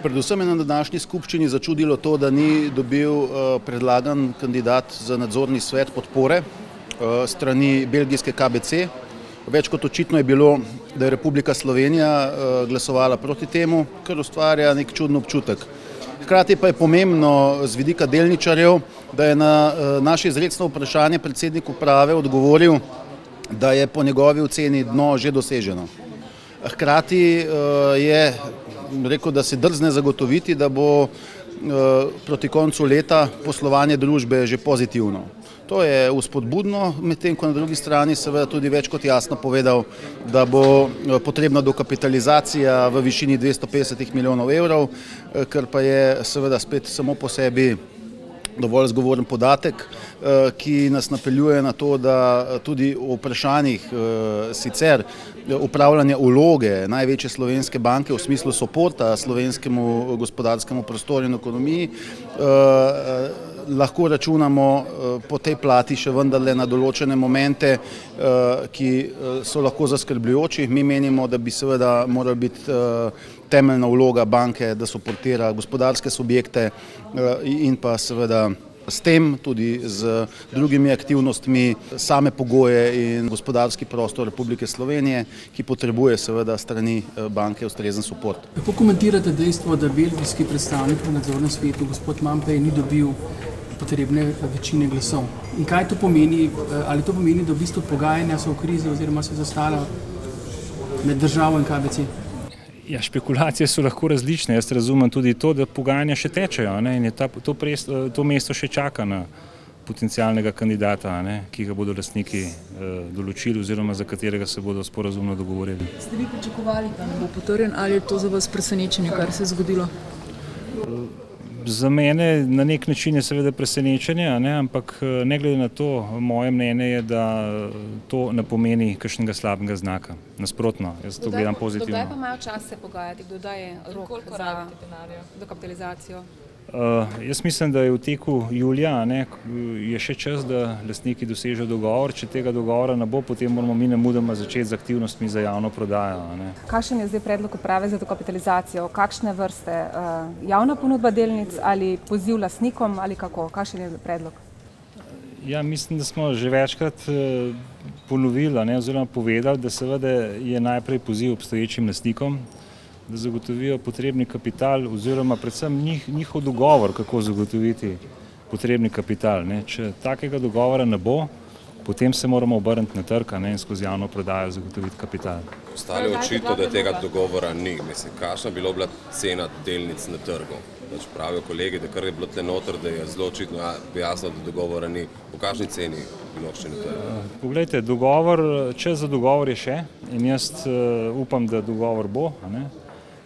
Predvsem je na današnji skupščini začudilo to, da ni dobil predlagan kandidat za nadzorni svet podpore strani belgijske KBC. Več kot očitno je bilo, da je Republika Slovenija glasovala proti temu, kar ustvarja nek čuden občutek. Hkrati pa je pomembno z vidika delničarjev, da je na naše izrecno vprašanje predsednik uprave odgovoril, da je po njegovi oceni dno že doseženo. Hkrati je rekel, da se drzne zagotoviti, da bo proti koncu leta poslovanje družbe že pozitivno. To je vzpodbudno, medtem ko na drugi strani seveda tudi več kot jasno povedal, da bo potrebna dokapitalizacija v višini 250 milijonov evrov, kar pa je seveda spet samo po sebi dovolj zgovoren podatek, ki nas napeljuje na to, da tudi o vprašanjih sicer upravljanja vloge največje slovenske banke v smislu suporta slovenskemu gospodarskemu prostoru in ekonomiji lahko računamo po tej plati še vendarle na določene momente, ki so lahko zaskrbljujoči. Mi menimo, da bi seveda morala biti temeljna vloga banke, da suportira gospodarske subjekte in pa seveda s tem tudi z drugimi aktivnostmi same pogoje in gospodarski prostor Republike Slovenije, ki potrebuje seveda strani banke ustrezen suport. Kako komentirate dejstvo, da belgijski predstavnik v nadzornem svetu, gospod Mampej, ni dobil potrebne večine glasov? In kaj to pomeni? Ali to pomeni, da v bistvu pogajanja so v krizi oziroma so zastala med državo in KBC? Ja, špekulacije so lahko različne. Jaz razumem tudi to, da pogajanja še tečejo in je to mesto še čaka na potencialnega kandidata, ki ga bodo lastniki določili oziroma za katerega se bodo sporazumno dogovorili. Ste vi pričakovali, da ne bo potrjen, ali je to za vas presenečenje, kar se je zgodilo? Za mene na nek način je seveda presenečenje, ampak ne glede na to, moje mnenje je, da to ne pomeni kakšnega slabega znaka. Nasprotno, jaz to gledam pozitivno. Dokdaj pa imajo čas se pogajati? Kdaj je rok za dokapitalizacijo? Jaz mislim, da je v teku julija, je še čas, da lastniki dosežejo dogovor. Če tega dogovora ne bo, potem moramo mi nemudoma začeti z aktivnostmi za javno prodajo. Kakšen je zdaj predlog uprave za dokapitalizacijo? Kakšne vrste? Javna ponudba delnic ali poziv lastnikom ali kako? Kakšen je predlog? Ja, mislim, da smo že večkrat ponovili oziroma povedali, da seveda je najprej poziv obstoječim lastnikom, da zagotovijo potrebni kapital oziroma predvsem njihov dogovor, kako zagotoviti potrebni kapital. Če takega dogovora ne bo, potem se moramo obrniti na trg in skozi javno prodajo zagotoviti kapital. Ostalo je očitno, da tega dogovora ni. Mislim, kakšna bi bila cena delnic na trgu? Pravijo kolegi, da kar je bilo tle noter, da je zelo očitno jasno, da dogovora ni. Po kakšni ceni bi lahko na trgu? Poglejte, čas za dogovor je še in jaz upam, da dogovor bo.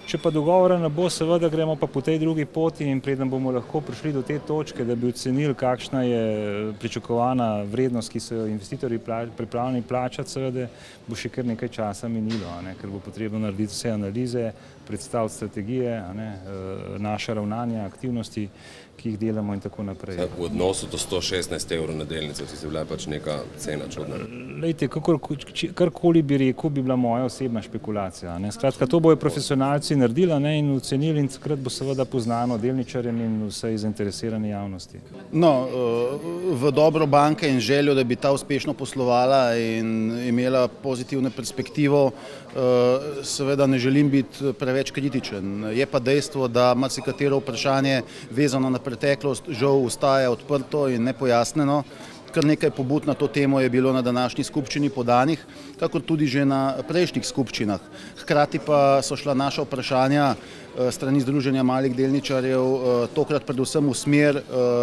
Če pa dogovora ne bo, seveda gremo pa po tej drugi poti in preden bomo lahko prišli do te točke, da bi ocenili, kakšna je pričakovana vrednost, ki so jo investitorji pripravljeni plačati, seveda bo še kar nekaj časa minilo, ker bo potrebno narediti vse analize, predstaviti strategije, naša ravnanja, aktivnosti, ki jih delamo in tako naprej. V odnosu do 116 evrov na delnice, si bila pač neka cena čudna. Lejte, karkoli bi rekel, bi bila moja osebna špekulacija. Skratka, to bojo profesionalci naredili in ocenili in takrat bo seveda poznano delničarjem in vsej zainteresirani javnosti. No, v dobro banke in željo, da bi ta uspešno poslovala in imela pozitivno perspektivo, seveda ne želim biti preveč kritičen. Je pa dejstvo, da marsikatero vprašanje vezano na preteklost žal ostaja odprto in nepojasneno. Kar nekaj pobud na to temo je bilo na današnji skupščini podanih, kakor tudi že na prejšnjih skupščinah. Hkrati pa so šla naša vprašanja strani Združenja malih delničarjev tokrat predvsem v smer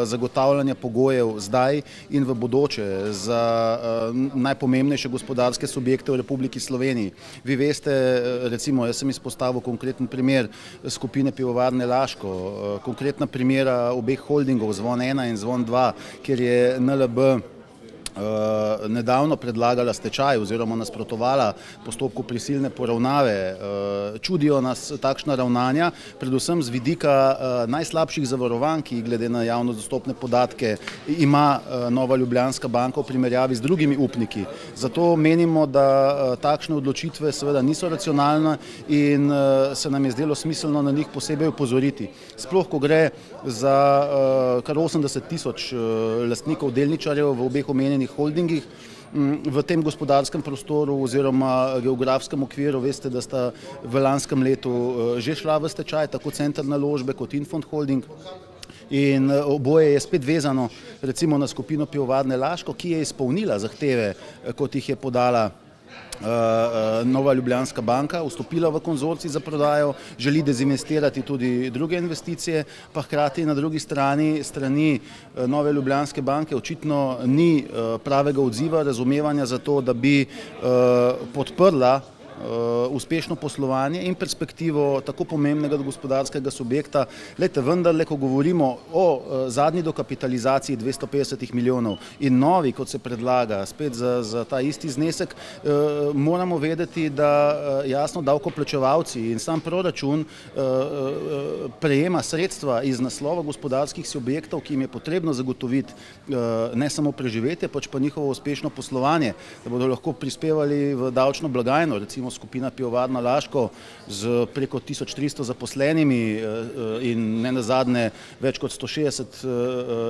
zagotavljanja pogojev zdaj in v bodoče za najpomembnejše gospodarske subjekte v Republiki Sloveniji. Vi veste, recimo, jaz sem izpostavil konkreten primer skupine Pivovarne Laško, konkretna primera obeh holdingov, Zvon 1 in Zvon 2, kjer je NLB nedavno predlagala stečaj oziroma nasprotovala postopku prisilne poravnave. Čudijo nas takšna ravnanja, predvsem z vidika najslabših zavarovanj, ki glede na javno dostopne podatke ima Nova Ljubljanska banka v primerjavi z drugimi upniki. Zato menimo, da takšne odločitve seveda niso racionalne in se nam je zdelo smiselno na njih posebej opozoriti. Sploh, ko gre za kar 80.000 lastnikov delničarjev v obeh omenjenih holdingih v tem gospodarskem prostoru oziroma geografskem okviru. Veste, da sta v lanskem letu že šla v stečaj, tako Center naložbe kot Infond Holding. In oboje je spet vezano recimo na skupino Pivovarne Laško, ki je izpolnila zahteve, kot jih je podala Nova Ljubljanska banka, vstopila v konzorcij za prodajo, želi dezinvestirati tudi druge investicije, pa hkrati na drugi strani Nove Ljubljanske banke očitno ni pravega odziva, razumevanja za to, da bi podprla uspešno poslovanje in perspektivo tako pomembnega gospodarskega subjekta. Glejte, vendarle, ko govorimo o zadnji dokapitalizaciji 250 milijonov in novi, kot se predlaga, spet za ta isti znesek, moramo vedeti, da jasno davkoplačevalci in sam proračun prejema sredstva iz naslova gospodarskih subjektov, ki jim je potrebno zagotoviti ne samo preživetje, pač pa njihovo uspešno poslovanje, da bodo lahko prispevali v davčno blagajno, recimo skupina Pivovarna Laško z preko 1300 zaposlenimi in ne nazadnje več kot 160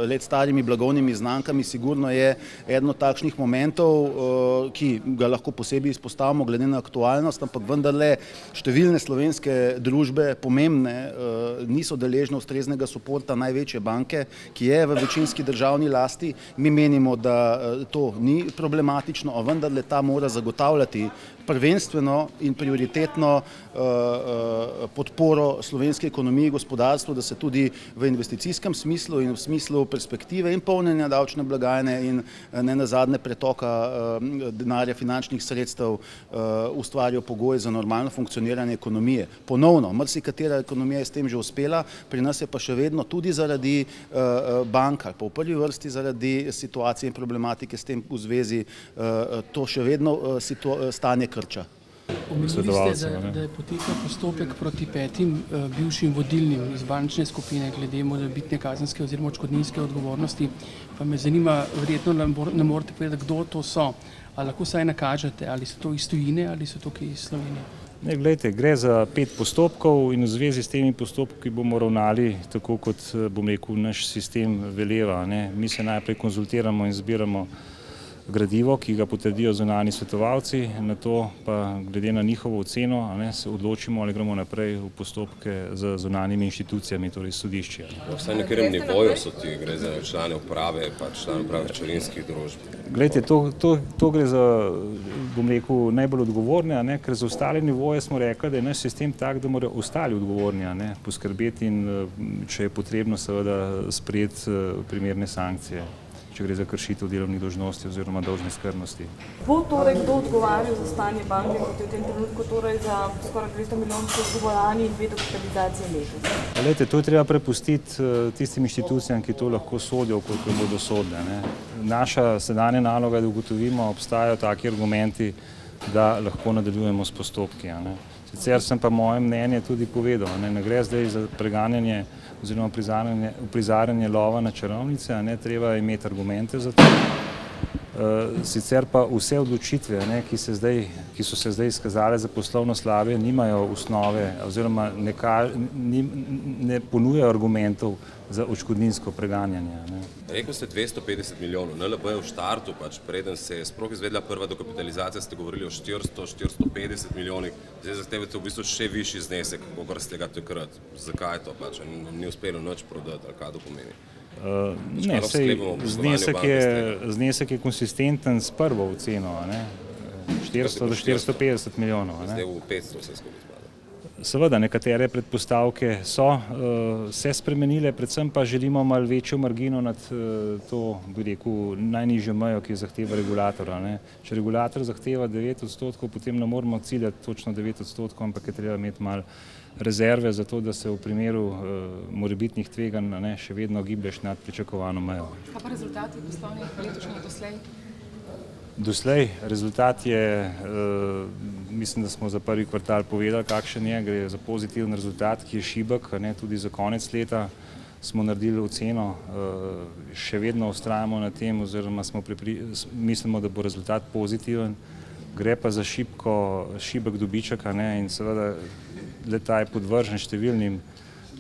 let starimi blagovnimi znamkami, sigurno je eden od takšnih momentov, ki ga lahko posebej izpostavimo glede na aktualnost, ampak vendarle številne slovenske družbe, pomembne, niso deležne ustreznega suporta največje banke, ki je v večinski državni lasti. Mi menimo, da to ni problematično, a vendarle ta mora zagotavljati prvenstveno in prioritetno podporo slovenski ekonomiji, gospodarstvu, da se tudi v investicijskem smislu in v smislu perspektive in polnjenja davčne blagajne in ne nazadnje pretoka denarja, finančnih sredstev ustvarijo pogoji za normalno funkcioniranje ekonomije. Ponovno, marsikatera ekonomija je s tem že uspela, pri nas je pa še vedno tudi zaradi bank, pa v prvi vrsti zaradi situacije in problematike s tem v zvezi, to še vedno stanje krča. Omenili ste, da je potekal postopek proti 5 bivšim vodilnim iz bančne skupine glede morebitne kazenske oziroma odškodninske odgovornosti. Pa me zanima, verjetno ne morete povedati, kdo to so. Ali lahko vsaj nakažete, ali so to iz tujine ali so to iz Slovenije? Ne, glejte, gre za 5 postopkov in v zvezi s temi postopki bomo ravnali tako, kot bom rekel, naš sistem veleva. Mi se najprej konzultiramo in zbiramo gradivo, ki ga potrdijo zunanji svetovalci, na to pa glede na njihovo oceno se odločimo, ali gremo naprej v postopke z zunanjimi inštitucijami, torej sodišči. Vsaj na katerem nivoju so ti, gre za člane uprave, pa člane uprave hčerinskih družb? Glejte, to gre za, bom rekel, najbolj odgovorne, ker za ostale nivoje smo rekli, da je naš sistem tak, da morajo ostali odgovorni poskrbeti in če je potrebno seveda sprejeti primerne sankcije, če gre za kršitev delovnih dolžnosti oziroma dolžne skrbnosti. Bo torej kdo odgovarjal za stanje banke, kot je v tem trenutku, torej za skoraj 200 milijonov dolgovanj in 2 dokapitalizacije letos? Glejte, to je treba prepustiti tistim inštitucijam, ki to lahko sodijo, koliko bodo sodne. Naša sedanja naloga je, da ugotovimo, obstajajo taki argumenti, da lahko nadaljujemo s postopki. Sicer sem pa moje mnenje tudi povedal, ne gre zdaj za preganjanje oziroma uprizarjanje lova na čarovnice, treba imeti argumente za to. Sicer pa vse odločitve, ki so se zdaj izkazale za poslovno slabe, nimajo osnove oziroma ne ponujajo argumentov za odškodninsko preganjanje. Rekel ste 250 milijonov, NLB je v štartu, preden se je sploh izvedla prva dokapitalizacija, ste govorili o 400-450 milijonih, zdaj zahtevate v bistvu še višji znesek, kakor ste ga takrat. Zakaj je to? Ni uspelo nič prodati, ali kaj to pomeni? Ne, znesek je konsistenten s prvo oceno, 400 do 450 milijonov. Zdaj v 500 se skupaj spada. Seveda, nekatere predpostavke so se spremenile, predvsem pa želimo malo večjo margino nad to, bi rekel, najnižjo mejo, ki zahteva regulator. Če regulator zahteva 9%, potem ne moramo ciljati točno 9%, ampak je treba imeti malo rezerve za to, da se v primeru morebitnih tveganj še vedno giblješ nad pričakovano mejo. Kaj pa rezultati poslovnih letošnjih doslej? Doslej rezultat je, mislim, da smo za prvi kvartal povedali, kakšen je, gre za pozitiven rezultat, ki je šibek, tudi za konec leta smo naredili oceno, še vedno vztrajamo na tem, oziroma mislimo, da bo rezultat pozitiven, gre pa za šibek dobiček in seveda le-ta je podvržen številnim,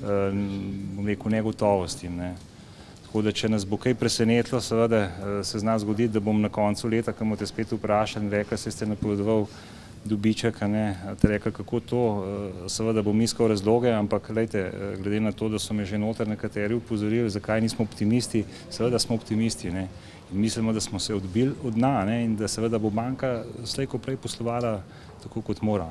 bom rekel, negotovostim. Tako da, če nas bo kaj presenetilo, seveda se zna zgoditi, da bom na koncu leta, ko boste spet vprašali in rekli, se ste napovedoval dobiček, te rekli, kako to, seveda bom iskal razloge, ampak glede na to, da so me že noter nekateri upozorili, zakaj nismo optimisti, seveda smo optimisti, in mislimo, da smo se odbili od dna, in da seveda bo banka slej ko prej poslovala tako, kot mora.